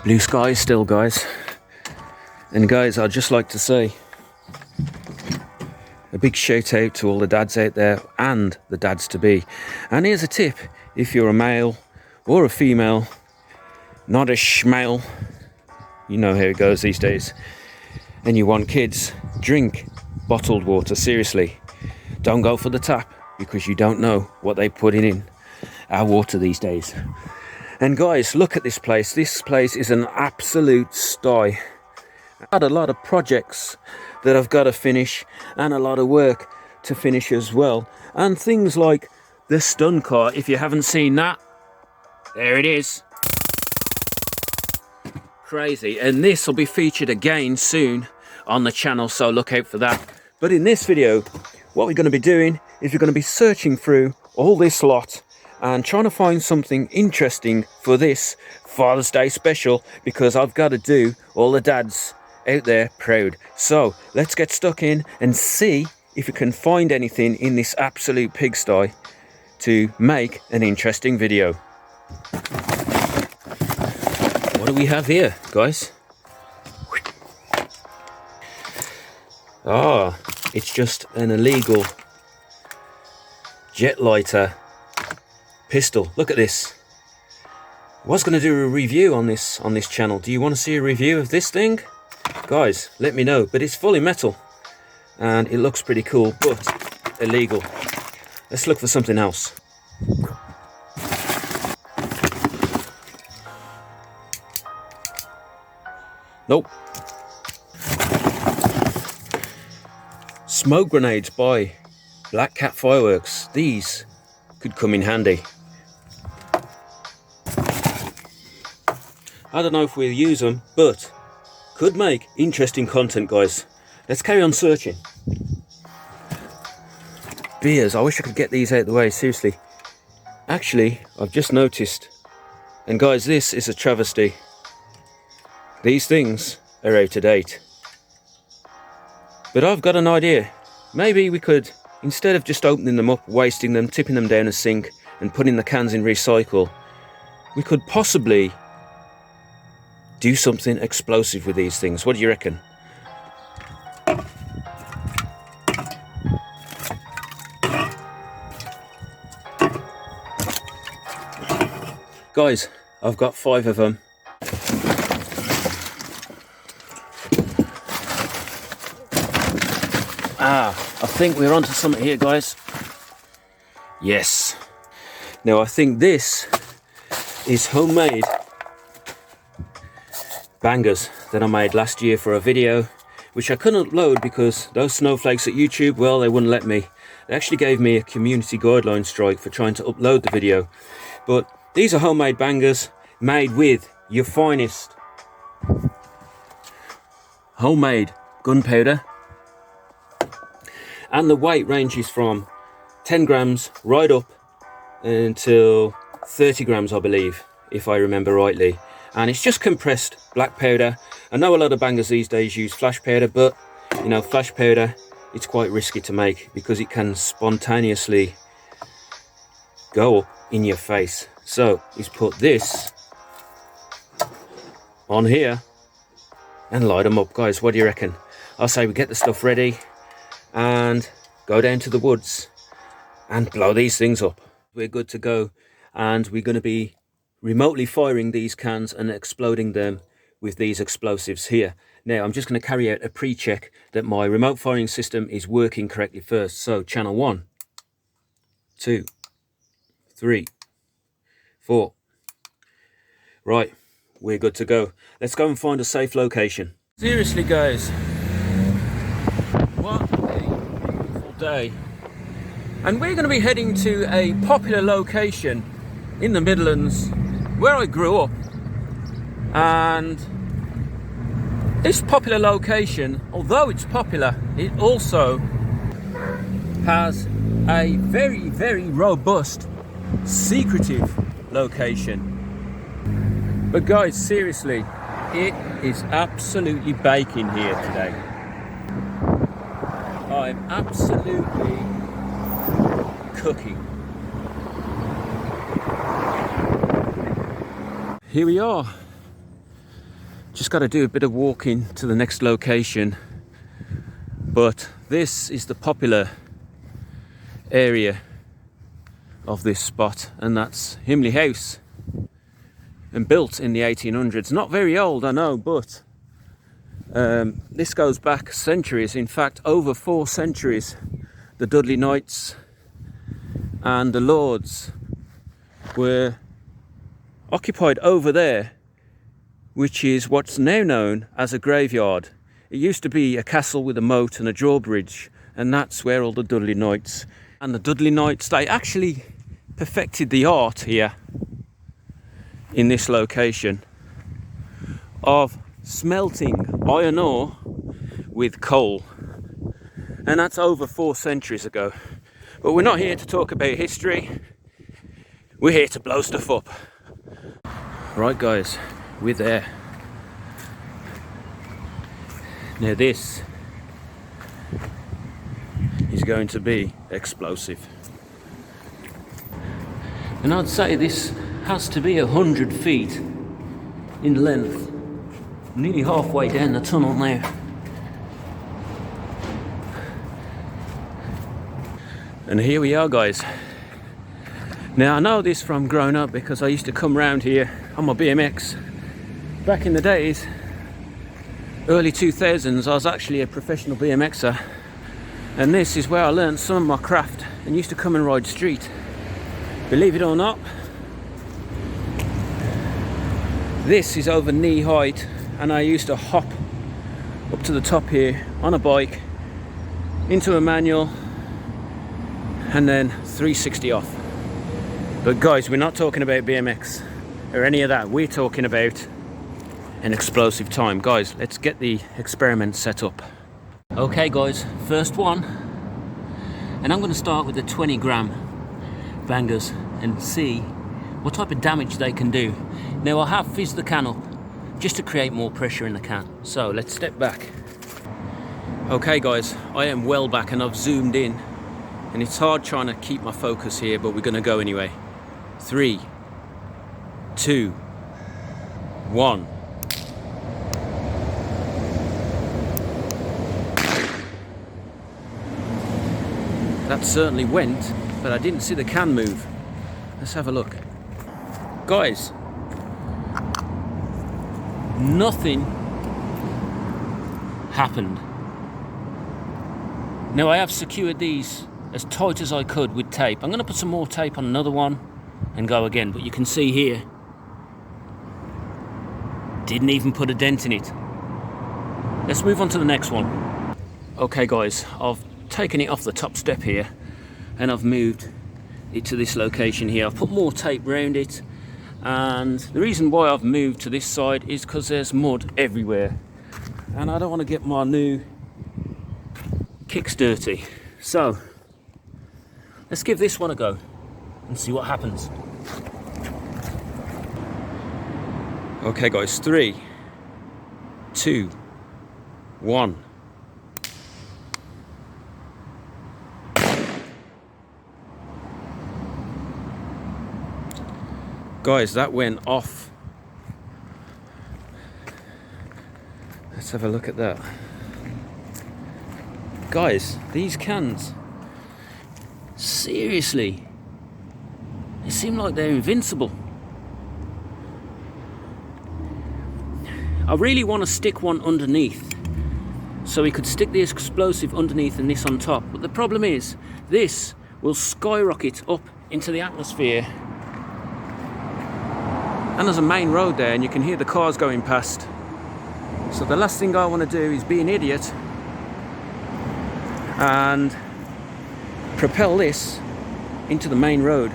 Blue sky still, guys. And guys, I'd just like to say a big shout out to all the dads out there and the dads to be. And here's a tip: if you're a male or a female, not a schmale, you know how it goes these days, and you want kids, drink bottled water. Seriously, don't go for the tap, because you don't know what they put in our water these days. And guys, look at this place. This place is an absolute sty. I've had a lot of projects that I've got to finish, and a lot of work to finish as well. And things like the stun car. If you haven't seen that, there it is. Crazy. And this will be featured again soon on the channel, so look out for that. But in this video, what we're going to be doing is we're going to be searching through all this lot and trying to find something interesting for this Father's Day special, because I've got to do all the dads out there proud. So let's get stuck in and see if we can find anything in this absolute pigsty to make an interesting video. What do we have here, guys? Ah, it's just an illegal jet lighter pistol. Look at this. I was going to do a review on this channel. Do you want to see a review of this thing? Guys, let me know. But it's fully metal and it looks pretty cool, but illegal. Let's look for something else. Nope. Smoke grenades by Black Cat Fireworks. These could come in handy. I don't know if we'll use them, but could make interesting content, guys. Let's carry on searching. Beers. I wish I could get these out of the way, seriously. Actually, I've just noticed, and guys, this is a travesty. These things are out of date. But I've got an idea. Maybe we could, instead of just opening them up, wasting them, tipping them down a sink and putting the cans in recycle, we could possibly do something explosive with these things. What do you reckon? Guys, I've got 5 of them. I think we're onto something here, guys. Yes. Now I think this is homemade bangers that I made last year for a video, which I couldn't upload because those snowflakes at YouTube, well, they wouldn't let me. They actually gave me a community guideline strike for trying to upload the video. But these are homemade bangers made with your finest homemade gunpowder. And the weight ranges from 10 grams right up until 30 grams, I believe, if I remember rightly. And it's just compressed black powder. I know a lot of bangers these days use flash powder, but you know, flash powder, it's quite risky to make because it can spontaneously go up in your face. So he's put this on here and light them up. Guys, what do you reckon? I'll say we get the stuff ready and go down to the woods and blow these things up. We're good to go, and we're going to be remotely firing these cans and exploding them with these explosives here. Now I'm just going to carry out a pre-check that my remote firing system is working correctly first. So channel 1, 2, 3, 4. Right, we're good to go. Let's go and find a safe location. Seriously, guys, what a beautiful day. And we're going to be heading to a popular location in the Midlands where I grew up. And this popular location, although it's popular, it also has a very, very robust, secretive location. But guys, seriously, it is absolutely baking here today. I'm absolutely cooking. Here we are. Just got to do a bit of walking to the next location. But this is the popular area of this spot, and that's Himley House, and built in the 1800s. Not very old, I know, but this goes back centuries. In fact, over 4 centuries. The Dudley Knights and the Lords were occupied over there, which is what's now known as a graveyard. It used to be a castle with a moat and a drawbridge, and that's where all the Dudley Knights. And the Dudley Knights, they actually perfected the art here in this location of smelting iron ore with coal. And that's over 4 centuries ago. But we're not here to talk about history. We're here to blow stuff up. Right guys, we're there. Now this is going to be explosive. And I'd say this has to be 100 feet in length. I'm nearly halfway down the tunnel now. And here we are guys. Now I know this from growing up because I used to come round here on my BMX. Back in the days, early 2000s, I was actually a professional BMXer, and this is where I learned some of my craft and used to come and ride street. Believe it or not, this is over knee height, and I used to hop up to the top here on a bike into a manual and then 360 off. But guys, we're not talking about BMX or any of that. We're talking about an explosive time. Guys, let's get the experiment set up. Okay guys, first one, and I'm going to start with the 20 gram bangers and see what type of damage they can do. Now I have fizzed the can up just to create more pressure in the can, so let's step back. Okay guys, I am well back and I've zoomed in, and it's hard trying to keep my focus here, but we're going to go anyway. 3, 2, 1. That certainly went, but I didn't see the can move. Let's have a look. Guys, nothing happened. Now I have secured these as tight as I could with tape. I'm going to put some more tape on another one and go again, but you can see here, didn't even put a dent in it. Let's move on to the next one. Okay guys, I've taken it off the top step here and I've moved it to this location here. I've put more tape around it, and the reason why I've moved to this side is because there's mud everywhere and I don't want to get my new kicks dirty. So let's give this one a go and see what happens. Okay guys, 3, 2, 1. Guys, that went off. Let's have a look at that. Guys, these cans, seriously, they seem like they're invincible. I really want to stick one underneath, so we could stick the explosive underneath and this on top. But the problem is, this will skyrocket up into the atmosphere. And there's a main road there and you can hear the cars going past. So the last thing I want to do is be an idiot and propel this into the main road.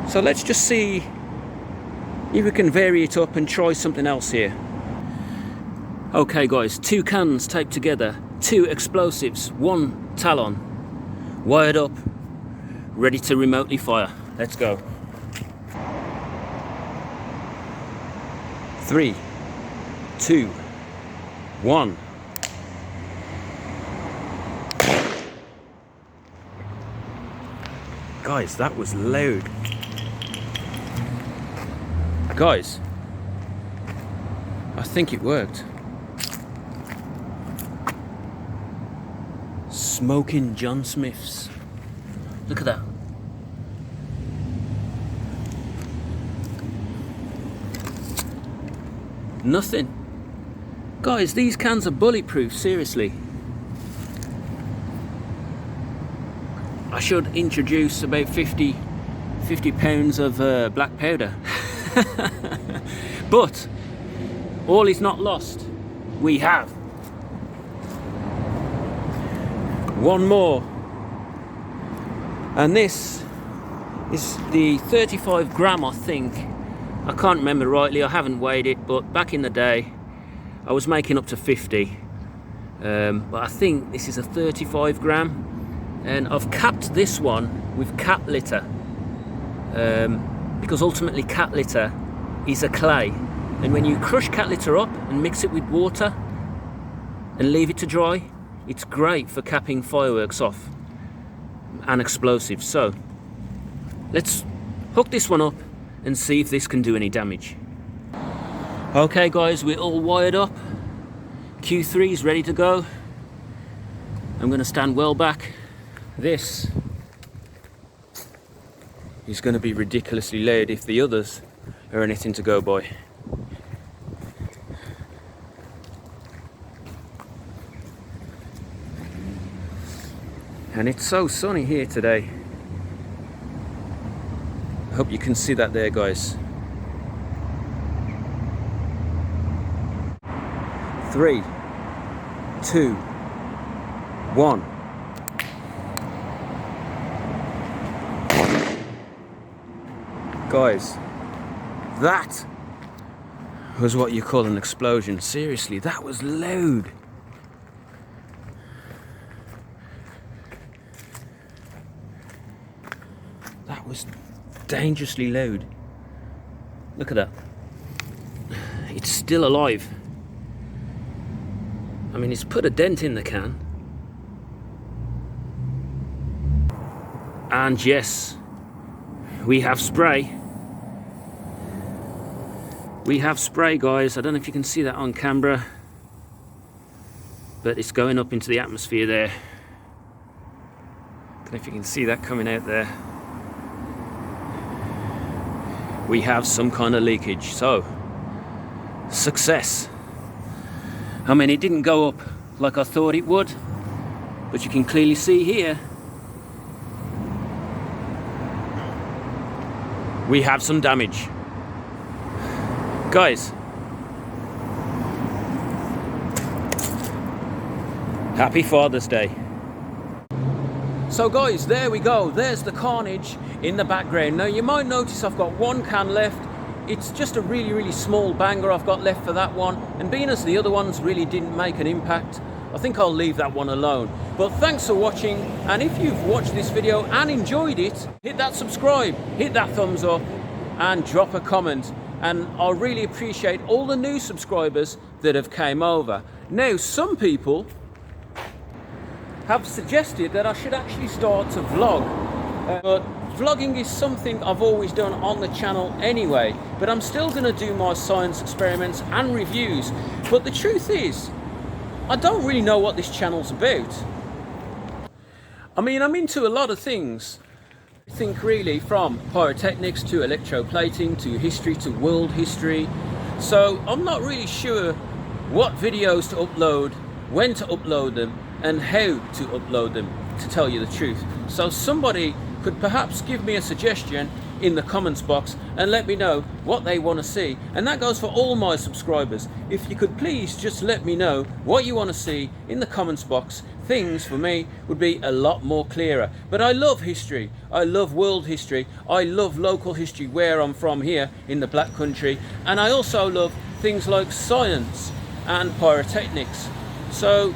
So let's just see if we can vary it up and try something else here. Okay guys, 2 cans taped together, 2 explosives, 1 Talon, wired up, ready to remotely fire. Let's go. 3, 2, 1. Guys, that was loud. I think it worked. Smoking John Smiths. Look at that. Nothing. Guys, these cans are bulletproof, seriously. I should introduce about 50 pounds of black powder. But all is not lost. We have one more. And this is the 35 gram, I think. I can't remember rightly, I haven't weighed it, but back in the day I was making up to 50. But I think this is a 35 gram. And I've capped this one with cat litter, because ultimately cat litter is a clay, and when you crush cat litter up and mix it with water and leave it to dry, it's great for capping fireworks off and explosives. So let's hook this one up and see if this can do any damage. Okay guys, we're all wired up. Q3 is ready to go. I'm going to stand well back. This is going to be ridiculously loud if the others are anything to go by. And it's so sunny here today. I hope you can see that there, guys. 3, 2, 1. Guys, that was what you call an explosion. Seriously, that was loud. That was dangerously loud. Look at that. It's still alive. I mean, it's put a dent in the can. And yes, we have spray. We have spray, guys. I don't know if you can see that on camera, but it's going up into the atmosphere there. Don't know if you can see that coming out there. We have some kind of leakage, so success. I mean, it didn't go up like I thought it would, but you can clearly see here we have some damage. Guys, happy Father's Day. So guys, there we go. There's the carnage in the background. Now you might notice I've got one can left. It's just a really small banger I've got left for that one. And being as the other ones really didn't make an impact, I think I'll leave that one alone. But thanks for watching. And if you've watched this video and enjoyed it, hit that subscribe, hit that thumbs up, and drop a comment. And I really appreciate all the new subscribers that have came over. Now, some people have suggested that I should actually start to vlog, but vlogging is something I've always done on the channel anyway, but I'm still going to do my science experiments and reviews. But the truth is, I don't really know what this channel's about. I mean, I'm into a lot of things. I think really from pyrotechnics to electroplating to history to world history. So I'm not really sure what videos to upload, when to upload them, and how to upload them, to tell you the truth. So somebody could perhaps give me a suggestion in the comments box and let me know what they want to see. And that goes for all my subscribers. If you could please just let me know what you want to see in the comments box, things for me would be a lot more clearer. But I love history, I love world history, I love local history where I'm from here in the Black Country, and I also love things like science and pyrotechnics. So,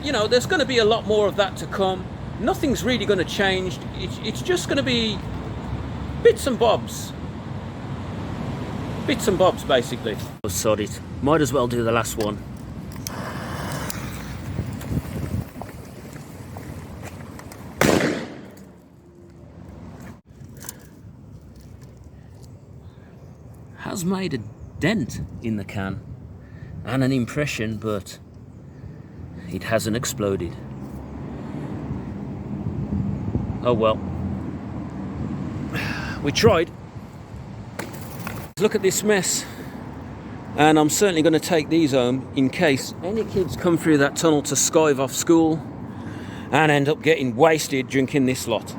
you know, there's going to be a lot more of that to come. Nothing's really going to change. It's just going to be bits and bobs. Bits and bobs, basically. Oh, sod it. Might as well do the last one. Has made a dent in the can. and an impression, but it hasn't exploded. Oh well. We tried. Look at this mess. And I'm certainly going to take these home in case any kids come through that tunnel to skive off school and end up getting wasted drinking this lot.